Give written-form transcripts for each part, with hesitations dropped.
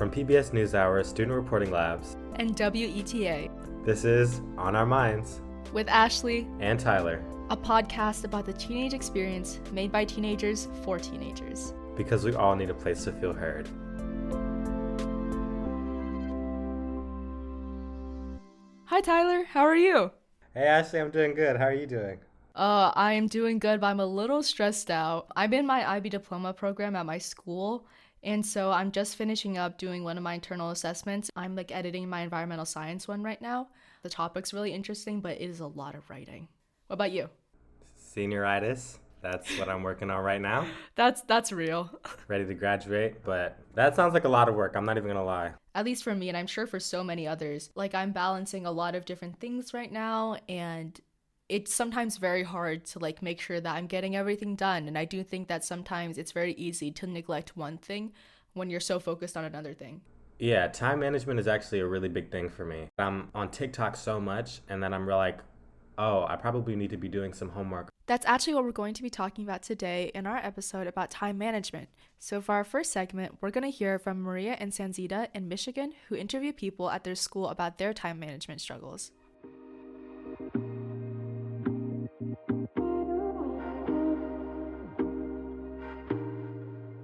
From PBS NewsHour, Student Reporting Labs, and WETA. This is On Our Minds with Ashley and Tyler, a podcast about the teenage experience made by teenagers for teenagers. Because we all need a place to feel heard. Hi Tyler, how are you? Hey Ashley, I'm doing good. How are you doing? I am doing good, but I'm a little stressed out. I'm in my IB diploma program at my school, and so I'm just finishing up doing one of my internal assessments. I'm editing my environmental science one right now. The topic's really interesting, but it is a lot of writing. What about you? Senioritis. That's what I'm working on right now. That's real. Ready to graduate, but that sounds like a lot of work. I'm not even gonna lie. At least for me, and I'm sure for so many others. I'm balancing a lot of different things right now, and it's sometimes very hard to make sure that I'm getting everything done. And I do think that sometimes it's very easy to neglect one thing when you're so focused on another thing. Yeah, time management is actually a really big thing for me. I'm on TikTok so much, and then I'm like, oh, I probably need to be doing some homework. That's actually what we're going to be talking about today in our episode about time management. So for our first segment, we're going to hear from Maria and Sanzeda in Michigan, who interview people at their school about their time management struggles.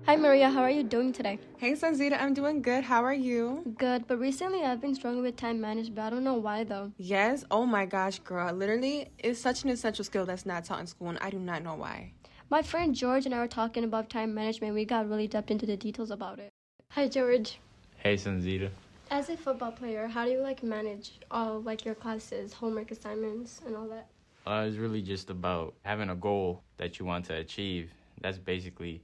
Hi Maria, how are you doing today? Hey Sanzeda, I'm doing good. How are you? Good, but recently I've been struggling with time management. I don't know why though. Yes? Oh my gosh, girl. Literally, it's such an essential skill that's not taught in school, and I do not know why. My friend George and I were talking about time management. We got really deep into the details about it. Hi George. Hey Sanzeda. As a football player, how do you manage all your classes, homework assignments, and all that? It's really just about having a goal that you want to achieve. That's basically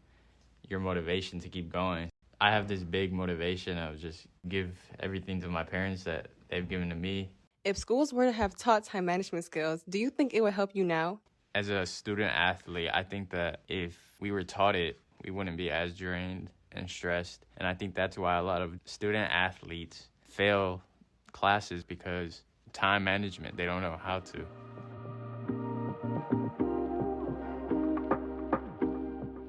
your motivation to keep going. I have this big motivation of just give everything to my parents that they've given to me. If schools were to have taught time management skills, do you think it would help you now? As a student athlete, I think that if we were taught it, we wouldn't be as drained and stressed. And I think that's why a lot of student athletes fail classes, because time management, they don't know how to.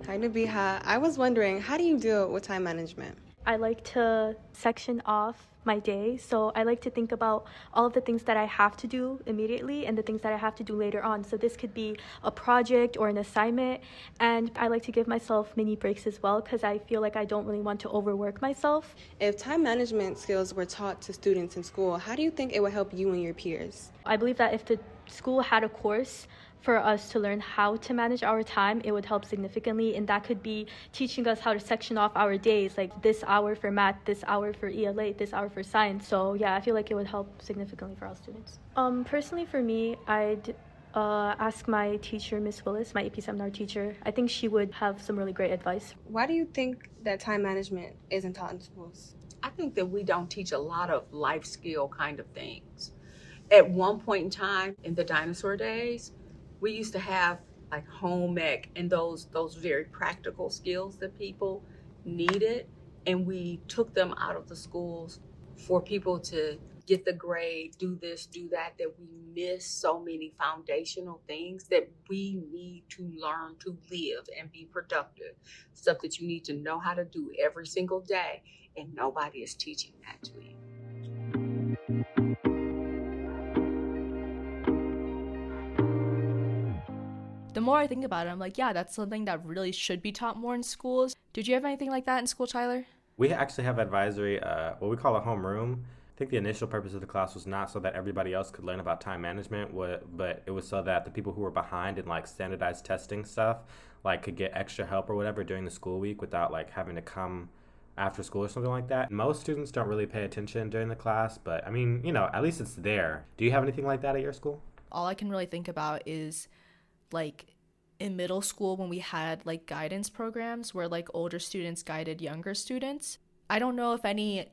Hi Nabiha. I was wondering, how do you deal with time management? I like to section off my day, so I like to think about all of the things that I have to do immediately and the things that I have to do later on. So this could be a project or an assignment, and I like to give myself mini breaks as well, because I feel like I don't really want to overwork myself. If time management skills were taught to students in school, how do you think it would help you and your peers? I believe that if the school had a course for us to learn how to manage our time, it would help significantly, and that could be teaching us how to section off our days, like this hour for math, this hour for ELA, this hour for science. So yeah, I feel like it would help significantly for all students. Personally for me, I'd ask my teacher, Miss Willis, my AP seminar teacher. I think she would have some really great advice. Why do you think that time management isn't taught in schools? I think that we don't teach a lot of life skill kind of things. At one point in time, in the dinosaur days, we used to have home ec and those very practical skills that people needed, and we took them out of the schools for people to get the grade, do this, do that we miss so many foundational things that we need to learn to live and be productive. Stuff that you need to know how to do every single day, and nobody is teaching that to you. The more I think about it, I'm yeah, that's something that really should be taught more in schools. Did you have anything like that in school, Tyler? We actually have advisory, what we call a homeroom. I think the initial purpose of the class was not so that everybody else could learn about time management, but it was so that the people who were behind in standardized testing stuff could get extra help or whatever during the school week without having to come after school or something like that. Most students don't really pay attention during the class, but I mean, at least it's there. Do you have anything like that at your school? All I can really think about is in middle school when we had guidance programs where older students guided younger students. I don't know if any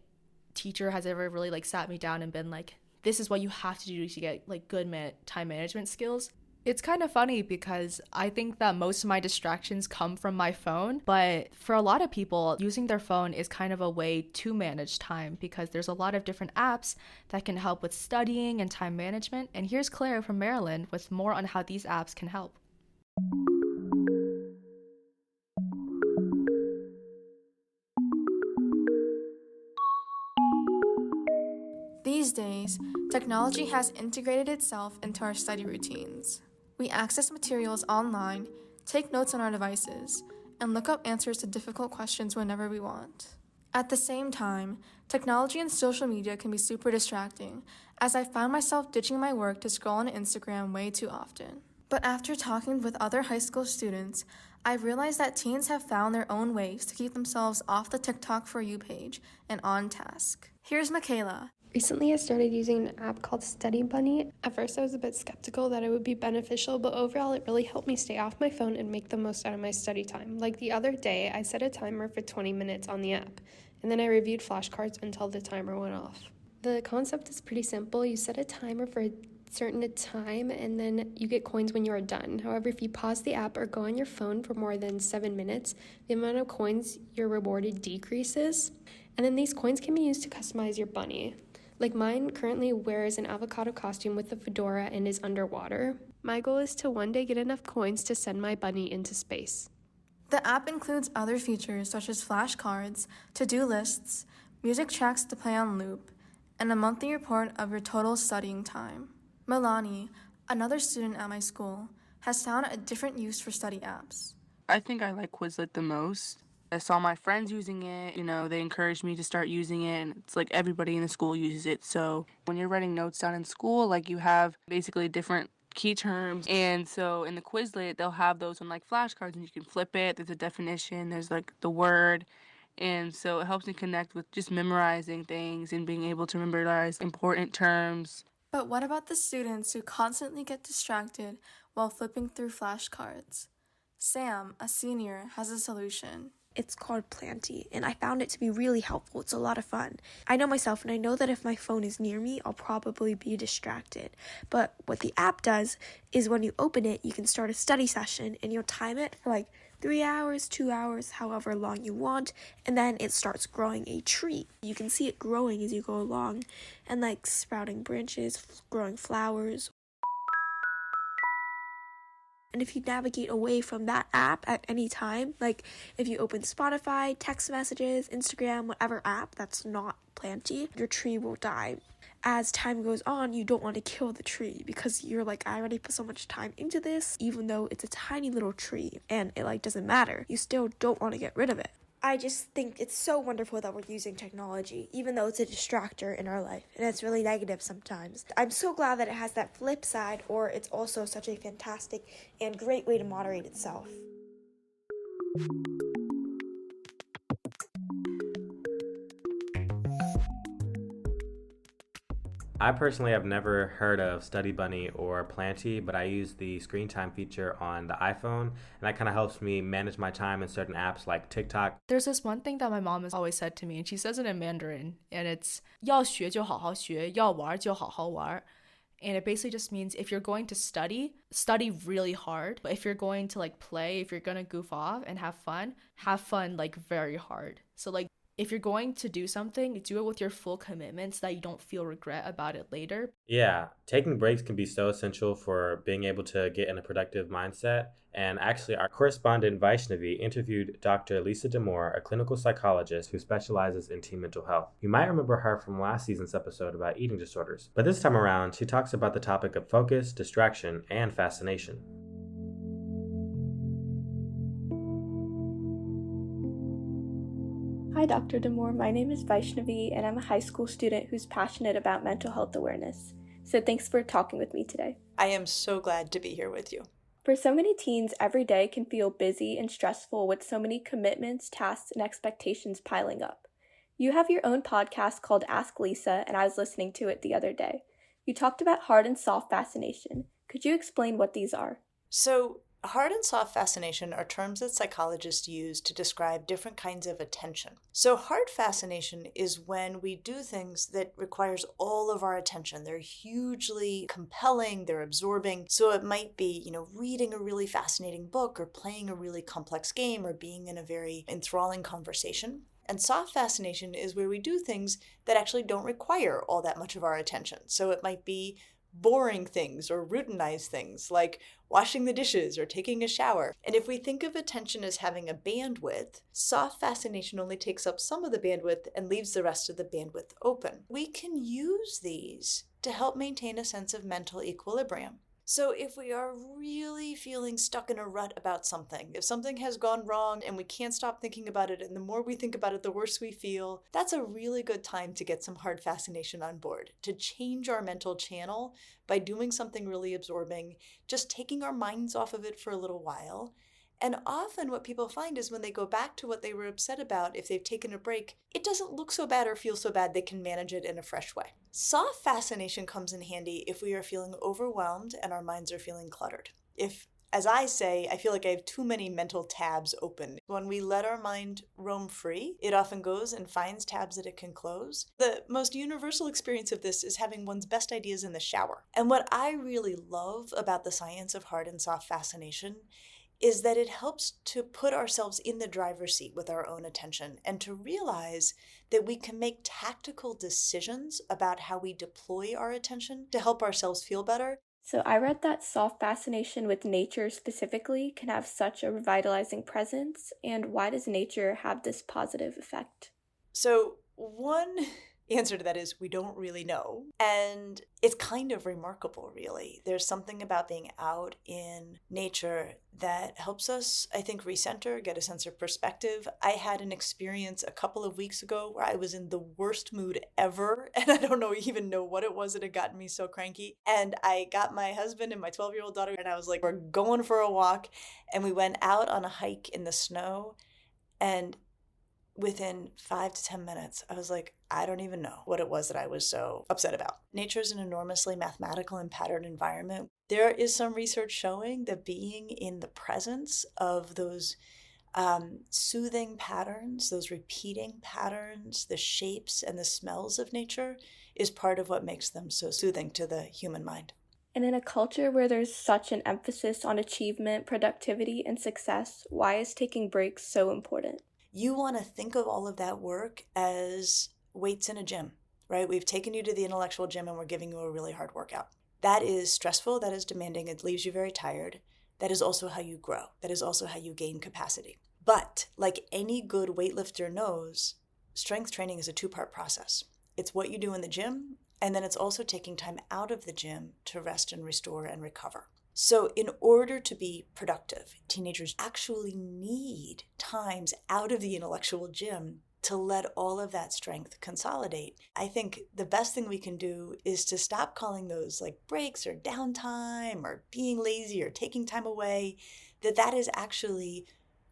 teacher has ever really sat me down and been this is what you have to do to get good time management skills. It's kind of funny because I think that most of my distractions come from my phone, but for a lot of people, using their phone is kind of a way to manage time because there's a lot of different apps that can help with studying and time management. And here's Claire from Maryland with more on how these apps can help. These days, technology has integrated itself into our study routines. We access materials online, take notes on our devices, and look up answers to difficult questions whenever we want. At the same time, technology and social media can be super distracting, as I found myself ditching my work to scroll on Instagram way too often. But after talking with other high school students, I realized that teens have found their own ways to keep themselves off the TikTok For You page and on task. Here's Michaela. Recently, I started using an app called Study Bunny. At first, I was a bit skeptical that it would be beneficial, but overall, it really helped me stay off my phone and make the most out of my study time. Like the other day, I set a timer for 20 minutes on the app, and then I reviewed flashcards until the timer went off. The concept is pretty simple. You set a timer for a certain time, and then you get coins when you are done. However, if you pause the app or go on your phone for more than 7 minutes, the amount of coins you're rewarded decreases, and then these coins can be used to customize your bunny. Like mine currently wears an avocado costume with a fedora and is underwater. My goal is to one day get enough coins to send my bunny into space. The app includes other features such as flashcards, to-do lists, music tracks to play on loop, and a monthly report of your total studying time. Milani, another student at my school, has found a different use for study apps. I think I like Quizlet the most. I saw my friends using it, they encouraged me to start using it, and it's like everybody in the school uses it. So when you're writing notes down in school, like you have basically different key terms, and so in the Quizlet, they'll have those on like flashcards, and you can flip it, there's a definition, there's like the word, and so it helps me connect with just memorizing things and being able to memorize important terms. But what about the students who constantly get distracted while flipping through flashcards? Sam, a senior, has a solution. It's called Planty, and I found it to be really helpful. It's a lot of fun. I know myself, and I know that if my phone is near me, I'll probably be distracted. But what the app does is when you open it, you can start a study session, and you'll time it for like 3 hours, 2 hours, however long you want, and then it starts growing a tree. You can see it growing as you go along, and like sprouting branches, growing flowers. And if you navigate away from that app at any time, like if you open Spotify, text messages, Instagram, whatever app that's not Planty, your tree will die. As time goes on, you don't want to kill the tree because you're like, I already put so much time into this, even though it's a tiny little tree and it like doesn't matter. You still don't want to get rid of it. I just think it's so wonderful that we're using technology, even though it's a distractor in our life, and it's really negative sometimes. I'm so glad that it has that flip side, or it's also such a fantastic and great way to moderate itself. I personally have never heard of Study Bunny or Planty, but I use the screen time feature on the iPhone, and that kind of helps me manage my time in certain apps like TikTok. There's this one thing that my mom has always said to me, and she says it in Mandarin, and it's 要学就好好学,要玩就好好玩. And it basically just means if you're going to study really hard. But if you're going to like play, if you're going to goof off and have fun like very hard. So like if you're going to do something, do it with your full commitment so that you don't feel regret about it later. Yeah, taking breaks can be so essential for being able to get in a productive mindset. And actually, our correspondent Vaishnavi interviewed Dr. Lisa Damour, a clinical psychologist who specializes in teen mental health. You might remember her from last season's episode about eating disorders. But this time around, she talks about the topic of focus, distraction, and fascination. Hi, Dr. Damour. My name is Vaishnavi, and I'm a high school student who's passionate about mental health awareness. So thanks for talking with me today. I am so glad to be here with you. For so many teens, every day can feel busy and stressful with so many commitments, tasks, and expectations piling up. You have your own podcast called Ask Lisa, and I was listening to it the other day. You talked about hard and soft fascination. Could you explain what these are? So, hard and soft fascination are terms that psychologists use to describe different kinds of attention. So hard fascination is when we do things that requires all of our attention. They're hugely compelling, they're absorbing. So it might be, reading a really fascinating book or playing a really complex game or being in a very enthralling conversation. And soft fascination is where we do things that actually don't require all that much of our attention. So it might be boring things or routinized things like washing the dishes or taking a shower. And if we think of attention as having a bandwidth, soft fascination only takes up some of the bandwidth and leaves the rest of the bandwidth open. We can use these to help maintain a sense of mental equilibrium. So if we are really feeling stuck in a rut about something, if something has gone wrong and we can't stop thinking about it, and the more we think about it, the worse we feel, that's a really good time to get some hard fascination on board, to change our mental channel by doing something really absorbing, just taking our minds off of it for a little while. And often what people find is when they go back to what they were upset about, if they've taken a break, it doesn't look so bad or feel so bad. They can manage it in a fresh way. Soft fascination comes in handy if we are feeling overwhelmed and our minds are feeling cluttered. If, as I say, I feel like I have too many mental tabs open. When we let our mind roam free, it often goes and finds tabs that it can close. The most universal experience of this is having one's best ideas in the shower. And what I really love about the science of hard and soft fascination is that it helps to put ourselves in the driver's seat with our own attention and to realize that we can make tactical decisions about how we deploy our attention to help ourselves feel better. So I read that soft fascination with nature specifically can have such a revitalizing presence, and why does nature have this positive effect? So one answer to that is we don't really know. And it's kind of remarkable, really. There's something about being out in nature that helps us, I think, recenter, get a sense of perspective. I had an experience a couple of weeks ago where I was in the worst mood ever, and I don't even know what it was that had gotten me so cranky. And I got my husband and my 12-year-old daughter, and I was like, we're going for a walk. And we went out on a hike in the snow, and within 5 to 10 minutes, I was like, I don't even know what it was that I was so upset about. Nature is an enormously mathematical and patterned environment. There is some research showing that being in the presence of those soothing patterns, those repeating patterns, the shapes and the smells of nature is part of what makes them so soothing to the human mind. And in a culture where there's such an emphasis on achievement, productivity, and success, why is taking breaks so important? You want to think of all of that work as weights in a gym, right? We've taken you to the intellectual gym and we're giving you a really hard workout. That is stressful, that is demanding, it leaves you very tired. That is also how you grow. That is also how you gain capacity. But like any good weightlifter knows, strength training is a two-part process. It's what you do in the gym, and then it's also taking time out of the gym to rest and restore and recover. So in order to be productive, teenagers actually need times out of the intellectual gym to let all of that strength consolidate. I think the best thing we can do is to stop calling those like breaks or downtime or being lazy or taking time away, that is actually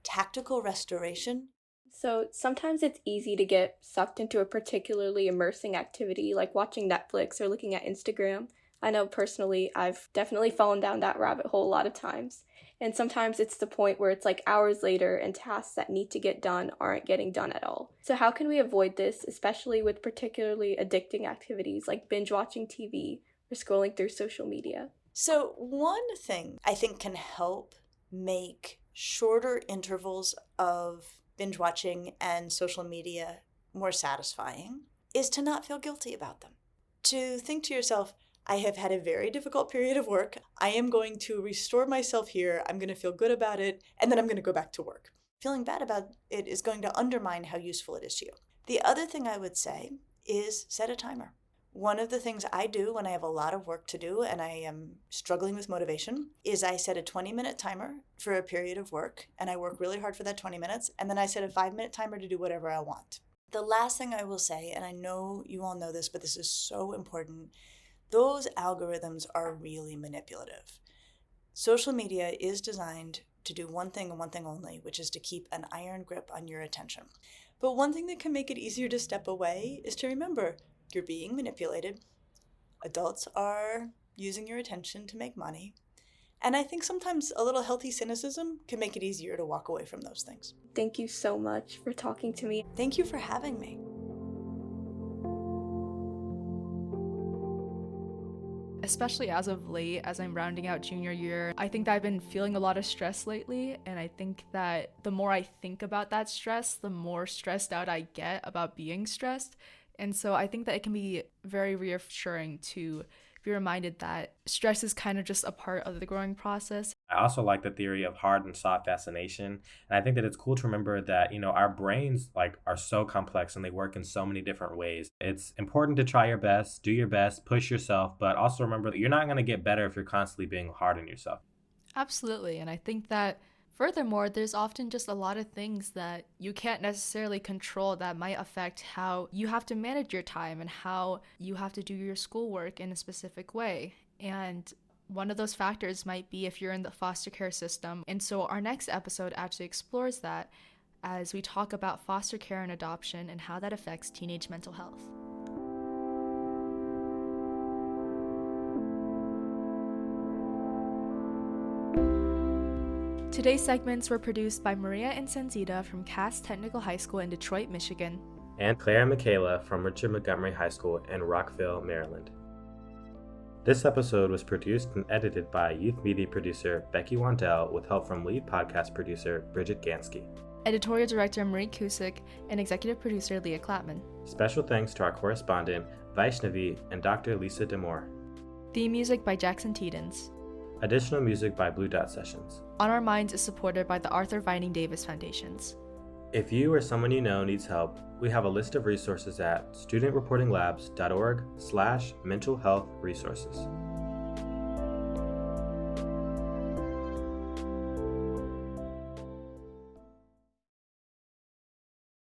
tactical restoration. So sometimes it's easy to get sucked into a particularly immersing activity like watching Netflix or looking at Instagram. I know personally I've definitely fallen down that rabbit hole a lot of times. And sometimes it's the point where it's like hours later and tasks that need to get done aren't getting done at all. So how can we avoid this, especially with particularly addicting activities like binge watching TV or scrolling through social media? So one thing I think can help make shorter intervals of binge watching and social media more satisfying is to not feel guilty about them. To think to yourself, I have had a very difficult period of work. I am going to restore myself here. I'm going to feel good about it, and then I'm going to go back to work. Feeling bad about it is going to undermine how useful it is to you. The other thing I would say is set a timer. One of the things I do when I have a lot of work to do and I am struggling with motivation is I set a 20-minute timer for a period of work, and I work really hard for that 20 minutes, and then I set a 5-minute timer to do whatever I want. The last thing I will say, and I know you all know this, but this is so important, those algorithms are really manipulative. Social media is designed to do one thing and one thing only, which is to keep an iron grip on your attention. But one thing that can make it easier to step away is to remember you're being manipulated. Adults are using your attention to make money. And I think sometimes a little healthy cynicism can make it easier to walk away from those things. Thank you so much for talking to me. Thank you for having me. Especially as of late, as I'm rounding out junior year, I think that I've been feeling a lot of stress lately, and I think that the more I think about that stress, the more stressed out I get about being stressed. And so I think that it can be very reassuring to be reminded that stress is kind of just a part of the growing process. I also like the theory of hard and soft fascination. And I think that it's cool to remember that, our brains are so complex and they work in so many different ways. It's important to try your best, do your best, push yourself, but also remember that you're not going to get better if you're constantly being hard on yourself. Absolutely. And I think that furthermore, there's often just a lot of things that you can't necessarily control that might affect how you have to manage your time and how you have to do your schoolwork in a specific way. And one of those factors might be if you're in the foster care system. And so our next episode actually explores that as we talk about foster care and adoption and how that affects teenage mental health. Today's segments were produced by Maria and Sanzeda from Cass Technical High School in Detroit, Michigan, and Claire and Michaela from Richard Montgomery High School in Rockville, Maryland. This episode was produced and edited by youth media producer Becky Wandel with help from lead podcast producer Briget Ganske, editorial director Marie Kusick, and executive producer Leah Clapman. Special thanks to our correspondent Vaishnavi and Dr. Lisa Damour. Theme music by Jackson Teedens. Additional music by Blue Dot Sessions. On Our Minds is supported by the Arthur Vining Davis Foundations. If you or someone you know needs help, we have a list of resources at studentreportinglabs.org/mental health resources.